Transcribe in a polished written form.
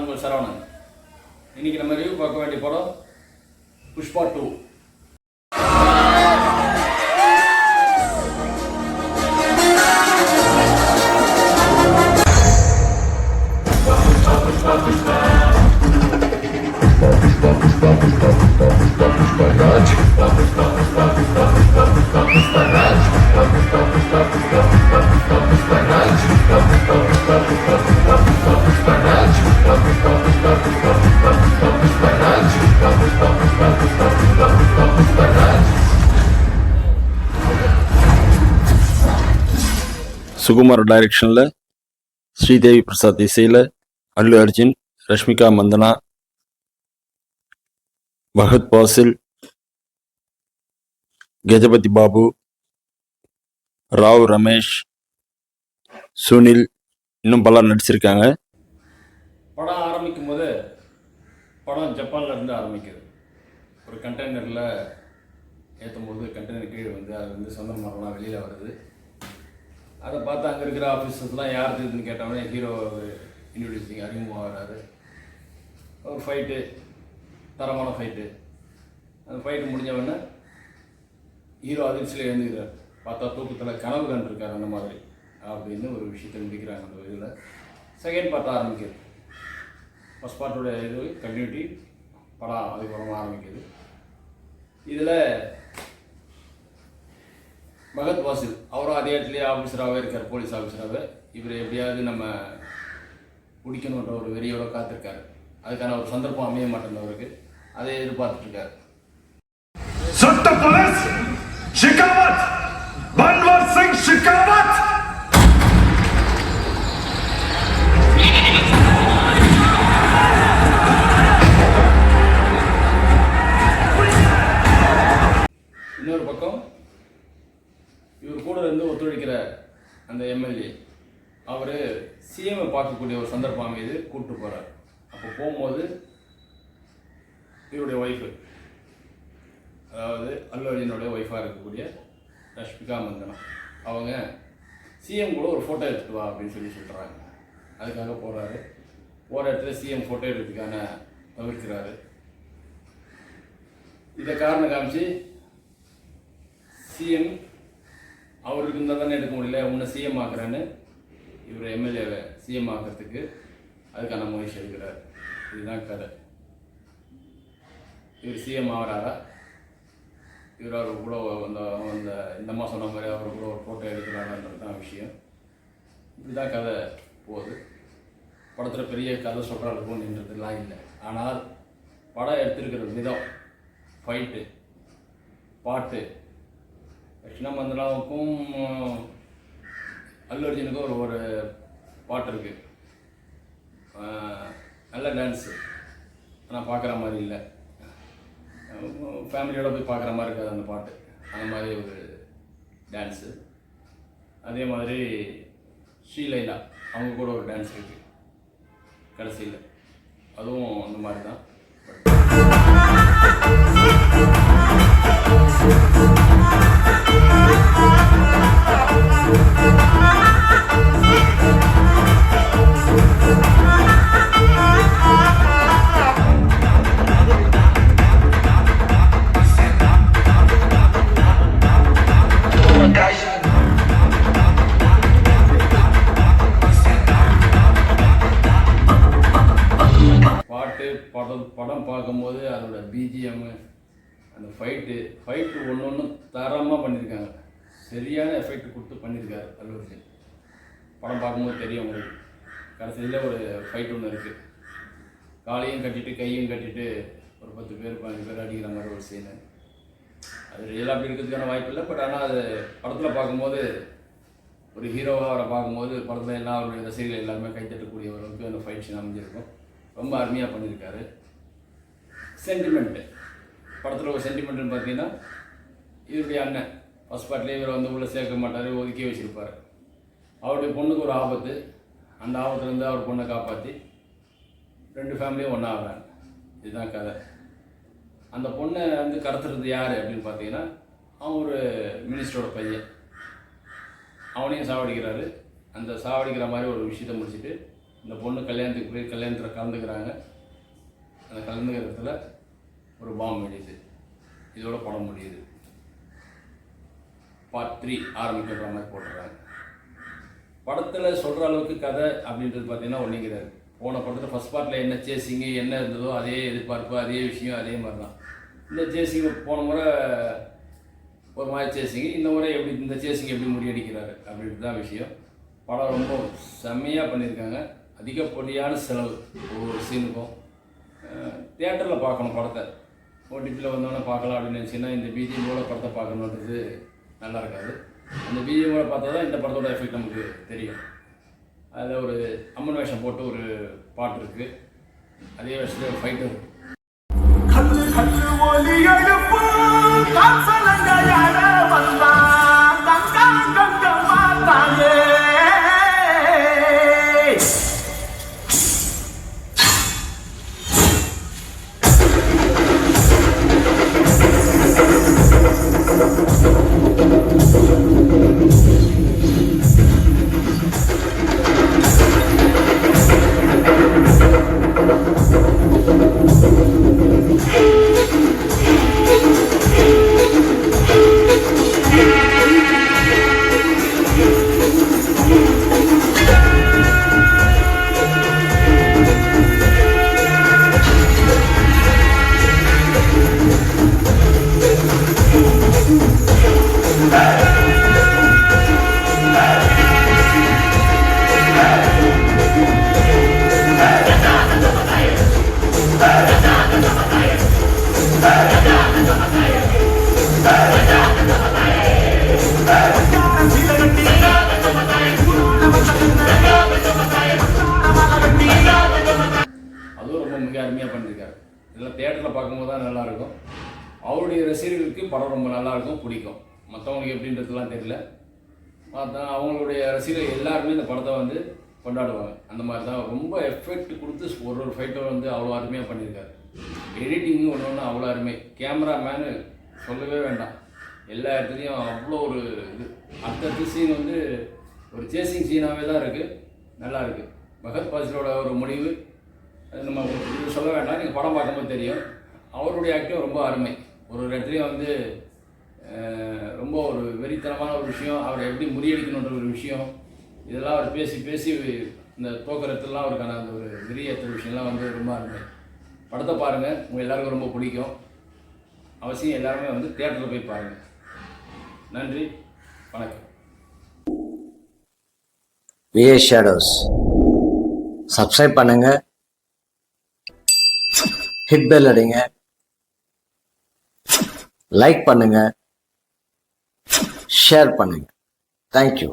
உங்கள் சரவணன். இன்றைக்கி நம்ம ரிவ்யூ பார்க்க வேண்டிய படம் புஷ்பா 2. சுகுமார் டைரக்ஷனில், ஸ்ரீதேவி பிரசாத் இசையில், அல்லு அர்ஜுன், ரஷ்மிகா மந்தனா, பகத் பாசில், கஜபதி பாபு, ராவ் ரமேஷ், சுனில், இன்னும் பலர் நடிச்சிருக்காங்க. படம் ஆரம்பிக்கும் போது படம் ஜப்பானில் இருந்து ஆரம்பிக்குது. ஒரு கண்டெய்னரில் ஏற்றும் போது கண்டெய்னர் கீழே வந்து அது வந்து சொந்த மரம்லாம் வெளியில் வருது. அதை பார்த்து அங்கே இருக்கிற ஆஃபீஸர்ஸ்லாம் யார் இருக்குதுன்னு கேட்டவொடனே ஹீரோ இன்ட்ரடியூசிங் அறிமுகம் ஆகிறாரு. ஒரு ஃபைட்டு, தரமான ஃபைட்டு. அந்த ஃபைட்டு முடிஞ்சவொடனே ஹீரோ அதிர்ச்சியில் எழுந்துக்கிறார். பார்த்தா தூக்கத்தில் கனவு கண்டிருக்கார் அந்த மாதிரி அப்படின்னு ஒரு விஷயத்தை முடிக்கிறாங்க. அந்த இதில் செகண்ட் பார்ட் ஆரம்பிக்குது. ஃபஸ்ட் பார்ட்டோட இது கம்யூனிட்டி படம் அதுக்கப்புறமா ஆரம்பிக்குது. இதில் பகத் பாசில் அவரும் அதே இடத்துலேயே ஆஃபீஸராகவே இருக்கார், போலீஸ் ஆஃபீஸராகவே. இவர் எப்படியாவது நம்ம பிடிக்கணுன்ற ஒரு வெறியோடு காத்திருக்காரு. அதுக்கான ஒரு சந்தர்ப்பம் அமைய மாட்டேன் அவருக்கு. அதை எதிர்பார்த்துட்ருக்காரு. இன்னொரு பக்கம் இவர் கூட இருந்து ஒத்துழைக்கிற அந்த எம்எல்ஏ அவர் சிஎம்ஐ பார்க்கக்கூடிய ஒரு சந்தர்ப்பம் அமைது கூப்பிட்டு போகிறார். அப்போ போகும்போது இவருடைய ஒய்ஃபு, அதாவது அல்லு அர்ஜுனுடைய ஒய்ஃபாக இருக்கக்கூடிய ரஷ்மிகா மந்தனா, அவங்க சிஎம் கூட ஒரு ஃபோட்டோ எடுத்துகிட்டு வா அப்படின்னு சொல்கிறாங்க. அதுக்காக போகிறாரு. போகிற இடத்துல சிஎம் ஃபோட்டோ எடுக்கிறதுக்கான தவிர்க்கிறாரு. இதை காரணம் காமிச்சு சிஎம் அவருக்கு இருந்தால் தானே எடுக்க முடியல, உன்னை சிஎம் ஆக்குறேன்னு இவர் எம்எல்ஏவை சிஎம் ஆக்கிறதுக்கு அதுக்கான முயற்சி எடுக்கிறார். இதுதான் கதை. இவர் சிஎம் ஆகிறாரா, இவர் அவர் கூட இந்த அம்மா சொன்ன மாதிரி அவர் கூட ஒரு ஃபோட்டோ எடுக்கிறாரான்றது தான் விஷயம். இப்படிதான் கதை போகுது. படத்தில் பெரிய கதை சொல்கிற அளவுக்கு நின்றதுலாம் இல்லை. ஆனால் படம் எடுத்திருக்கிற விதம், ஃபைட்டு, பாட்டு, ரஷ்மிகா மந்தனாவுக்கும் அல்லு அர்ஜுனுக்கும் ஒரு பாட்டு இருக்குது. நல்ல டான்ஸு. ஆனால் பார்க்குற மாதிரி இல்லை, ஃபேமிலியோடு போய் பார்க்குற மாதிரி இருக்காது அந்த பாட்டு. அந்த மாதிரி ஒரு டான்ஸு. அதே மாதிரி ஸ்ரீலைலா அவங்க கூட ஒரு டான்ஸ் இருக்குது கடைசியில். அதுவும் அந்த மாதிரி தான். படம் பார்க்கும்போது அதோட பிஜிஎம், அந்த ஃபைட்டு ஒன்று தரமாக பண்ணியிருக்காங்க. சரியான எஃபெக்ட் கொடுத்து பண்ணியிருக்காரு அல்லு அர்ஜுன். படம் பார்க்கும்போது தெரியும் உங்களுக்கு. கடைசியில் ஒரு ஃபைட் ஒன்று இருக்குது. காலையும் கட்டிட்டு கையும் கட்டிட்டு ஒரு 10 பேர் 15 பேர் அடிக்கிற மாதிரி ஒரு சீனு. அது ரியலாக அப்படி இருக்கிறதுக்கான வாய்ப்பு இல்லை. பட் ஆனால் அது படத்தில் பார்க்கும்போது, ஒரு ஹீரோவாக அவரை பார்க்கும்போது படத்தில் எல்லாம் அவருடைய ரசிகர்கள் எல்லாருமே கைத்தட்டக்கூடியவர்களுக்கு அந்த ஃபைட் சீன் அமைஞ்சிருக்கும். ரொம்ப அருமையாக பண்ணியிருக்காரு. சென்டிமெண்ட்டு படத்தில் ஒரு சென்டிமெண்ட்டுன்னு பார்த்தீங்கன்னா, இவருடைய அண்ணன் ஃபஸ்ட் பார்ட்லேயே இவர் வந்து உள்ளே சேர்க்க மாட்டார், ஒதுக்கி வச்சுருப்பார். அவருடைய பொண்ணுக்கு ஒரு ஆபத்து, அந்த ஆபத்துலேருந்து அவர் பொண்ணை காப்பாற்றி 2 ஃபேமிலியும் ஒன்றா ஆகிறாங்க. இதுதான் கதை. அந்த பொண்ணை வந்து கடத்துறது யார் அப்படின்னு பார்த்தீங்கன்னா, அவன் ஒரு மினிஸ்டரோட பையன். அவனையும் சாவடிக்கிறாரு. அந்த சாவடிக்கிற மாதிரி ஒரு விஷயத்தை முடிச்சுட்டு இந்த பொண்ணு கல்யாணத்துக்கு போய் கல்யாணத்தில் கலந்துக்கிறாங்க. அந்த கலந்துக்கிறதுல ஒரு பாம்பு வெடியுது. இதோட படம் முடியுது. பார்ட் 3 ஆரம்பிக்கிற மாதிரி போட்டுறாங்க. படத்தில் சொல்கிற அளவுக்கு கதை அப்படின்றது பார்த்தீங்கன்னா ஒன்றும் கிடையாது. போன படத்தில் ஃபஸ்ட் பார்ட்டில் என்ன சேசிங்கு என்ன இருந்ததோ அதே எதிர்பார்ப்பு, அதே விஷயம், அதே மாதிரி தான். இந்த சேசிங்கு போன முறை ஒரு மாதிரி சேசிங்கு, இந்த முறை எப்படி இந்த சேசிங் எப்படி முறியடிக்கிறாரு அப்படின்றது தான் விஷயம். படம் ரொம்ப செம்மையாக பண்ணியிருக்காங்க. அதிகப்படியான செலவு ஒவ்வொரு சீனுக்கும். தியேட்டரில் பார்க்கணும் படத்தை. ஓடிபியில் வந்தோடனே பார்க்கலாம் அப்படின்னு நினச்சின்னா இந்த பிஜிஎம்மோட படத்தை பார்க்கணுன்றது நல்லா இருக்காது. அந்த பிஜிஎம்மோட பார்த்தா தான் இந்த படத்தோட எஃபெக்ட் நமக்கு தெரியும். அதில் ஒரு அம்மன் வேஷம் போட்டு ஒரு பாட்டு இருக்குது. அதே வேஷத்தில் ஒரு ஃபைட்டு இருக்குது. அதுவும் ரொம்ப மிக அருமையாக பண்ணியிருக்காரு. இதெல்லாம் தியேட்டரில் பார்க்கும்போது தான் நல்லாயிருக்கும். அவருடைய ரசிகர்களுக்கு படம் ரொம்ப நல்லாயிருக்கும், பிடிக்கும். மற்றவங்களுக்கு எப்படின்றதுலாம் தெரியல. அவங்களுடைய ரசிகர்கள் எல்லாருமே இந்த படத்தை வந்து கொண்டாடுவாங்க. அந்த மாதிரி தான் ரொம்ப எஃபெக்ட் கொடுத்து ஒரு ஃபைட்டை வந்து அவ்வளோ அருமையாக பண்ணியிருக்காரு. எடிட்டிங்கும் ஒன்று ஒன்று அவ்வளோ அருமை. கேமராமேனு சொல்லவே வேண்டாம். எல்லா இடத்துலையும் அவ்வளோ ஒரு இது. அடுத்த சீன் வந்து ஒரு சேசிங் சீனாகவே தான் இருக்குது. நல்லா இருக்குது. பகத் பாசிலோட ஒரு முடிவு நம்ம இது சொல்ல வேண்டாம், நீங்கள் படம் பார்க்கும்போது தெரியும். அவருடைய ஆக்டிங் ரொம்ப அருமை. ஒரு இடத்துலையும் வந்து ரொம்ப ஒரு வெறித்தனமான ஒரு விஷயம், அவரை எப்படி முறியடிக்கணுன்ற ஒரு விஷயம், இதெல்லாம் அவர் பேசி பேசி இந்த தோக்கறதுலாம் அவருக்கான அந்த ஒரு வெறியேற்ற விஷயம்லாம் வந்து ரொம்ப அருமை. படத்தை பாருங்கள், உங்கள் எல்லாருக்கும் ரொம்ப பிடிக்கும். அவசியம் எல்லாருமே வந்து தியேட்டரில் போய் பாருங்கள். நன்றி, வணக்கம். விஎஸ் ஷேடோஸ் சப்ஸ்கிரைப் பண்ணுங்க, ஹிட் பெல் அடிங்க, லைக் பண்ணுங்க, ஷேர் பண்ணுங்க. தேங்க்யூ.